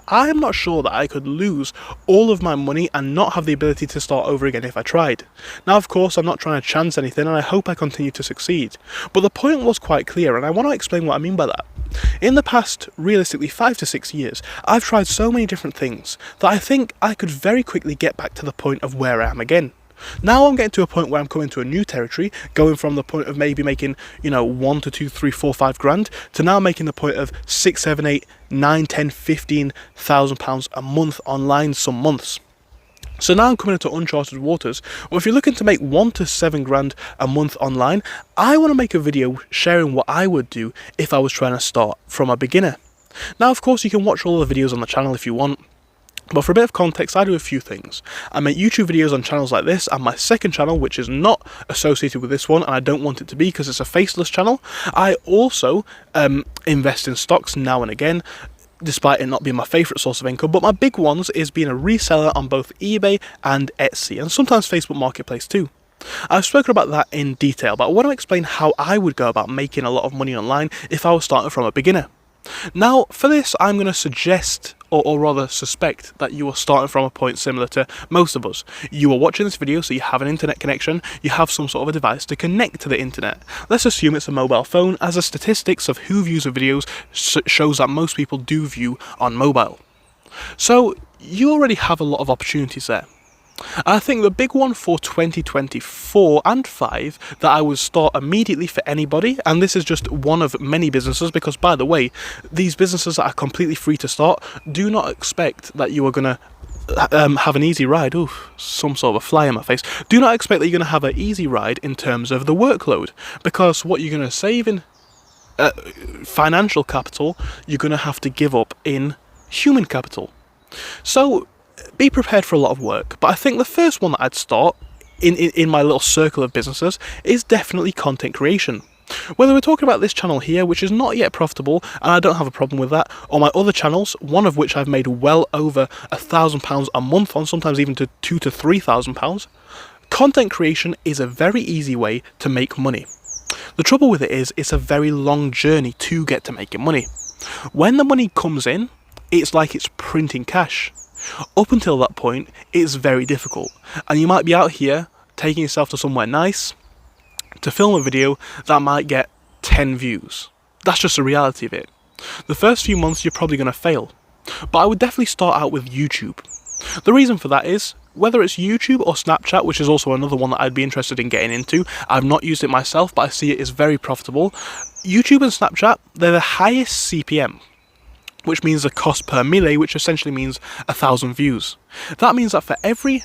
I am not sure that I could lose all of my money and not have the ability to start over again if I tried. Now, of course, I'm not trying to chance anything, and I hope I continue to succeed. But the point was quite clear, and I want to explain what I mean by that. In the past, realistically, 5 to 6 years, I've tried so many different things that I think I could very quickly get back to the point of where I am again. Now I'm getting to a point where I'm coming to a new territory, going from the point of maybe making, 1 to 2, 3, 4, 5 grand, to now making the point of 6, 7, 8, 9, 10, 15,000 pounds a month online some months. So now I'm coming into uncharted waters. Well, if you're looking to make 1 to 7 grand a month online, I want to make a video sharing what I would do if I was trying to start from a beginner. Now, of course, you can watch all the videos on the channel if you want. But for a bit of context, I do a few things. I make YouTube videos on channels like this, and my second channel, which is not associated with this one, and I don't want it to be because it's a faceless channel, I also invest in stocks now and again, despite it not being my favourite source of income. But my big ones is being a reseller on both eBay and Etsy, and sometimes Facebook Marketplace too. I've spoken about that in detail, but I want to explain how I would go about making a lot of money online if I was starting from a beginner. Now, for this, I'm going to suggest, or rather suspect, that you are starting from a point similar to most of us. You are watching this video, so you have an internet connection, you have some sort of a device to connect to the internet. Let's assume it's a mobile phone, as the statistics of who views the videos shows that most people do view on mobile. So, you already have a lot of opportunities there. I think the big one for 2024 and 5 that I would start immediately for anybody, and this is just one of many businesses, because by the way, these businesses that are completely free to start, do not expect that you are going to have an easy ride. Ooh, some sort of a fly in my face. Do not expect that you're going to have an easy ride in terms of the workload, because what you're going to save in financial capital, you're going to have to give up in human capital. So be prepared for a lot of work, but I think the first one that I'd start in my little circle of businesses is definitely content creation. Whether we're talking about this channel here, which is not yet profitable, and I don't have a problem with that, or my other channels, one of which I've made well over £1,000 a month on, sometimes even to £2,000 to £3,000, content creation is a very easy way to make money. The trouble with it is, it's a very long journey to get to making money. When the money comes in, it's like it's printing cash. Up until that point, it's very difficult, and you might be out here taking yourself to somewhere nice to film a video that might get 10 views. That's just the reality of it. The first few months you're probably going to fail, but I would definitely start out with YouTube. The reason for that is, whether it's YouTube or Snapchat, which is also another one that I'd be interested in getting into, I've not used it myself, but I see it is very profitable. YouTube and Snapchat, they're the highest CPM, which means the cost per mille, which essentially means 1,000 views. That means that for every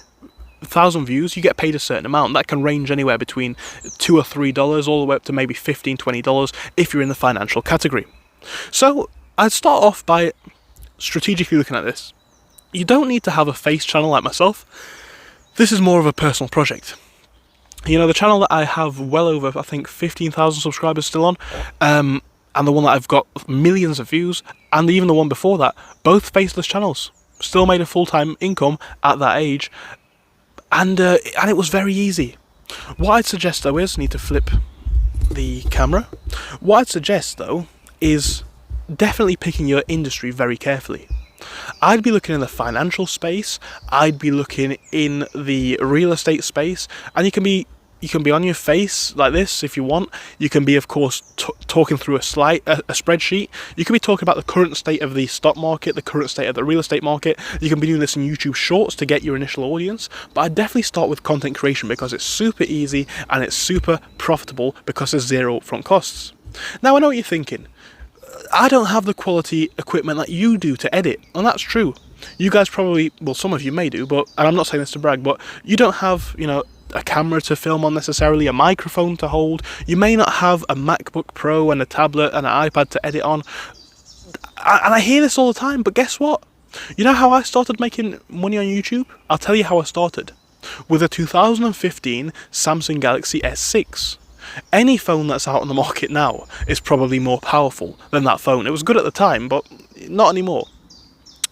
1,000 views, you get paid a certain amount. That can range anywhere between $2 or $3 all the way up to maybe $15, $20 if you're in the financial category. So I'd start off by strategically looking at this. You don't need to have a face channel like myself. This is more of a personal project. You know, the channel that I have well over, I think, 15,000 subscribers still on, and the one that I've got millions of views, and even the one before that, both faceless channels. Still made a full-time income at that age, and it was very easy. What I'd suggest though is, need to flip the camera. What I'd suggest though is definitely picking your industry very carefully. I'd be looking in the financial space, I'd be looking in the real estate space, and you can be on your face like this if you want. You can be, of course, talking through a spreadsheet. You can be talking about the current state of the stock market, the current state of the real estate market. You can be doing this in YouTube Shorts to get your initial audience. But I'd definitely start with content creation because it's super easy and it's super profitable because there's zero upfront costs. Now, I know what you're thinking. I don't have the quality equipment that you do to edit, and that's true. You guys probably, well, some of you may do, and I'm not saying this to brag, but you don't have, a camera to film on necessarily, a microphone to hold. You may not have a MacBook Pro and a tablet and an iPad to edit on. And I hear this all the time, but guess what? You know how I started making money on YouTube? I'll tell you how I started. With a 2015 Samsung Galaxy S6. Any phone that's out on the market now is probably more powerful than that phone. It was good at the time, but not anymore.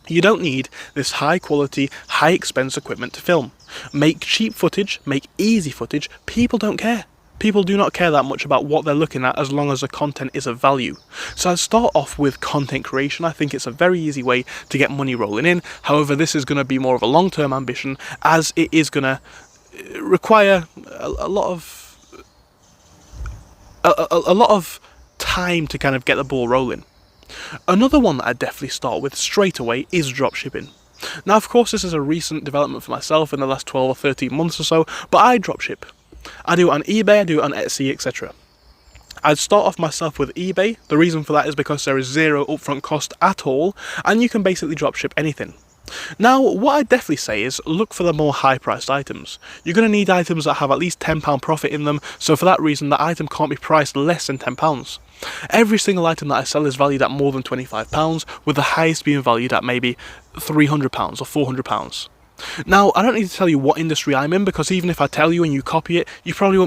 You don't need this high quality, high expense equipment to film. Make cheap footage, make easy footage, people don't care. People do not care that much about what they're looking at as long as the content is of value. So I'd start off with content creation. I think it's a very easy way to get money rolling in. However, this is going to be more of a long-term ambition, as it is going to require a lot of time to kind of get the ball rolling. Another one that I'd definitely start with straight away is dropshipping. Now, of course, this is a recent development for myself in the last 12 or 13 months or so, but I dropship. I do it on eBay, I do it on Etsy, etc. I'd start off myself with eBay. The reason for that is because there is zero upfront cost at all, and you can basically dropship anything. Now, what I'd definitely say is look for the more high-priced items. You're going to need items that have at least £10 profit in them, so for that reason, that item can't be priced less than £10. Every single item that I sell is valued at more than £25, with the highest being valued at maybe £300 or £400. Now, I don't need to tell you what industry I'm in, because even if I tell you and you copy it, you probably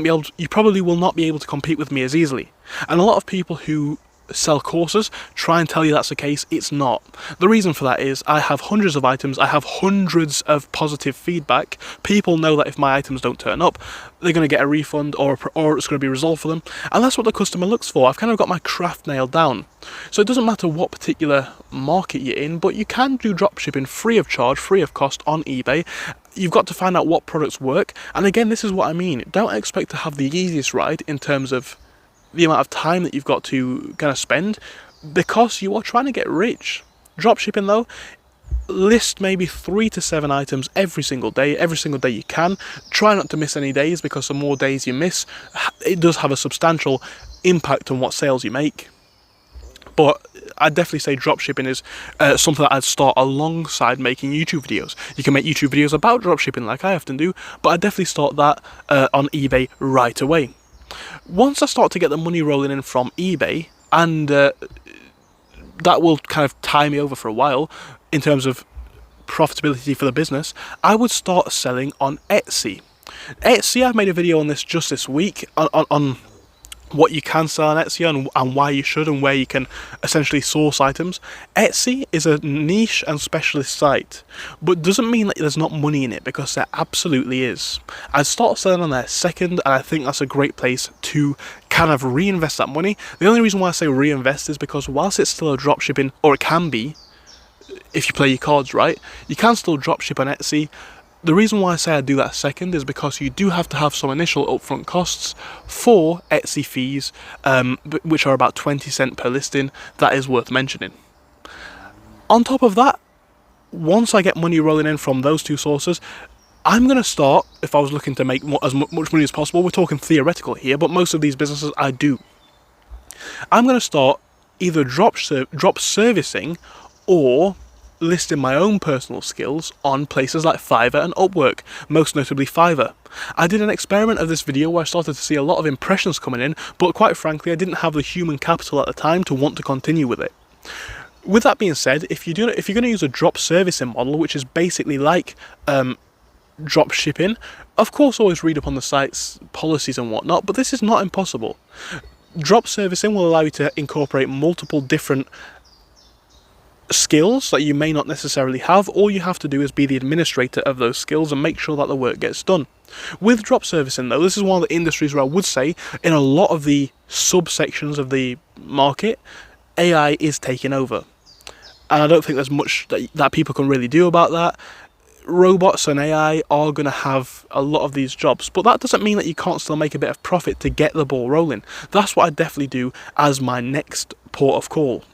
will not be able to compete with me as easily. And a lot of people who sell courses try and tell you that's the case. It's not. The reason for that is I have hundreds of items, I have hundreds of positive feedback. People know that if my items don't turn up, they're going to get a refund or it's going to be resolved for them, and that's what the customer looks for. I've kind of got my craft nailed down. So it doesn't matter what particular market you're in, but you can do dropshipping free of charge, free of cost on eBay. You've got to find out what products work, and again, this is what I mean. Don't expect to have the easiest ride in terms of the amount of time that you've got to kind of spend, because you are trying to get rich. Dropshipping though, list maybe 3 to 7 items every single day you can. Try not to miss any days, because the more days you miss, it does have a substantial impact on what sales you make. But I'd definitely say dropshipping is something that I'd start alongside making YouTube videos. You can make YouTube videos about dropshipping like I often do, but I'd definitely start that on eBay right away. Once I start to get the money rolling in from eBay, and that will kind of tie me over for a while in terms of profitability for the business, I would start selling on Etsy. Etsy, I've made a video on this just this week on what you can sell on Etsy and why you should, and where you can essentially source items. Etsy is a niche and specialist site, but doesn't mean that there's not money in it, because there absolutely is. I'd start selling on there second, and I think that's a great place to kind of reinvest that money. The only reason why I say reinvest is because whilst it's still a dropshipping, or it can be, if you play your cards right, you can still dropship on Etsy. The reason why I say I do that second is because you do have to have some initial upfront costs for Etsy fees, which are about 20 cents per listing. That is worth mentioning. On top of that, once I get money rolling in from those two sources, I'm going to start, if I was looking to make as much money as possible, we're talking theoretical here, but most of these businesses I do. I'm going to start either drop servicing or listing my own personal skills on places like Fiverr and Upwork, most notably Fiverr. I did an experiment of this video where I started to see a lot of impressions coming in, but quite frankly I didn't have the human capital at the time to want to continue with it. With that being said, if you're going to use a drop servicing model, which is basically like drop shipping, of course always read up on the site's policies and whatnot, but this is not impossible. Drop servicing will allow you to incorporate multiple different skills that you may not necessarily have. All you have to do is be the administrator of those skills and make sure that the work gets done. With drop servicing though, this is one of the industries where I would say in a lot of the subsections of the market, AI is taking over. And I don't think there's much that people can really do about that. Robots and AI are going to have a lot of these jobs, but that doesn't mean that you can't still make a bit of profit to get the ball rolling. That's what I definitely do as my next port of call.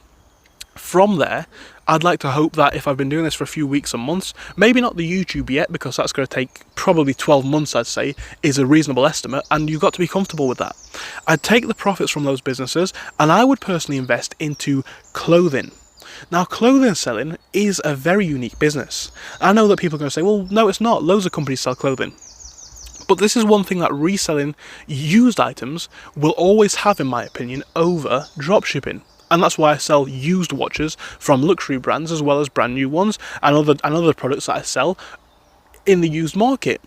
From there, I'd like to hope that if I've been doing this for a few weeks and months, maybe not the YouTube yet, because that's going to take probably 12 months, I'd say, is a reasonable estimate, and you've got to be comfortable with that. I'd take the profits from those businesses, and I would personally invest into clothing. Now, clothing selling is a very unique business. I know that people are going to say, well, no, it's not. Loads of companies sell clothing. But this is one thing that reselling used items will always have, in my opinion, over dropshipping. And that's why I sell used watches from luxury brands as well as brand new ones, and other products that I sell in the used market.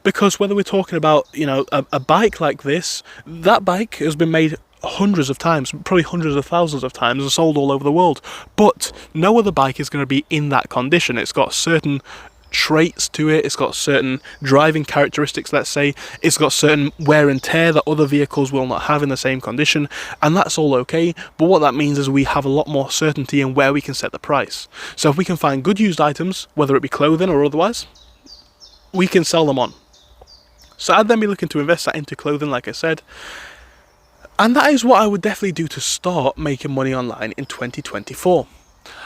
Because whether we're talking about, a bike like this, that bike has been made hundreds of times, probably hundreds of thousands of times, and sold all over the world. But no other bike is going to be in that condition. It's got certain traits to it, it's got certain driving characteristics, let's say, it's got certain wear and tear that other vehicles will not have in the same condition, and that's all okay, but what that means is we have a lot more certainty in where we can set the price. So if we can find good used items, whether it be clothing or otherwise, we can sell them on. So I'd then be looking to invest that into clothing, like I said, and that is what I would definitely do to start making money online in 2024.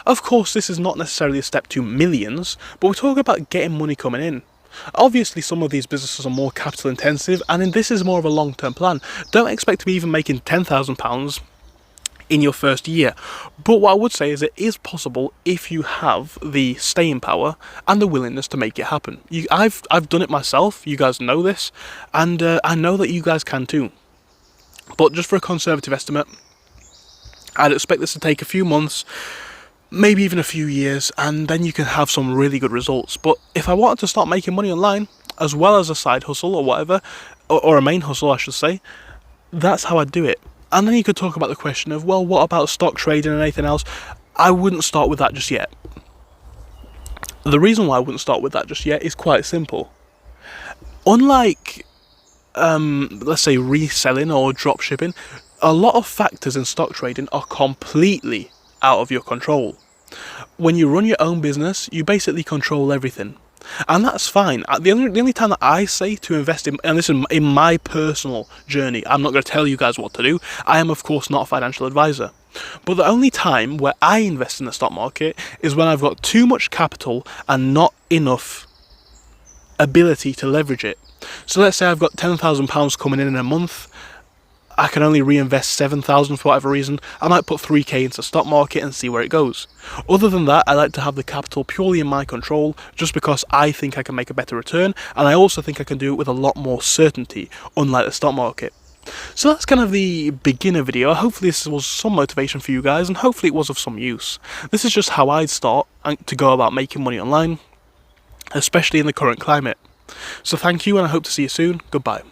Of course, this is not necessarily a step to millions, but we're talking about getting money coming in. Obviously, some of these businesses are more capital intensive, and this is more of a long-term plan. Don't expect to be even making £10,000 in your first year. But what I would say is it is possible if you have the staying power and the willingness to make it happen. I've done it myself, you guys know this, and I know that you guys can too. But just for a conservative estimate, I'd expect this to take a few months, maybe even a few years, and then you can have some really good results. But if I wanted to start making money online, as well as a side hustle or whatever, or a main hustle I should say, that's how I'd do it. And then you could talk about the question of, well, what about stock trading and anything else? I wouldn't start with that just yet. The reason why I wouldn't start with that just yet is quite simple. Unlike let's say reselling or dropshipping, a lot of factors in stock trading are completely out of your control. When you run your own business, you basically control everything, and that's fine. The only time that I say to invest in, and this is in my personal journey, I'm not going to tell you guys what to do. I am of course not a financial advisor, but the only time where I invest in the stock market is when I've got too much capital and not enough ability to leverage it. So let's say I've got £10,000 coming in a month, I can only reinvest £7,000 for whatever reason. I might put 3k into the stock market and see where it goes. Other than that, I like to have the capital purely in my control, just because I think I can make a better return, and I also think I can do it with a lot more certainty, unlike the stock market. So that's kind of the beginner video. Hopefully this was some motivation for you guys, and hopefully it was of some use. This is just how I'd start to go about making money online, especially in the current climate. So thank you, and I hope to see you soon. Goodbye.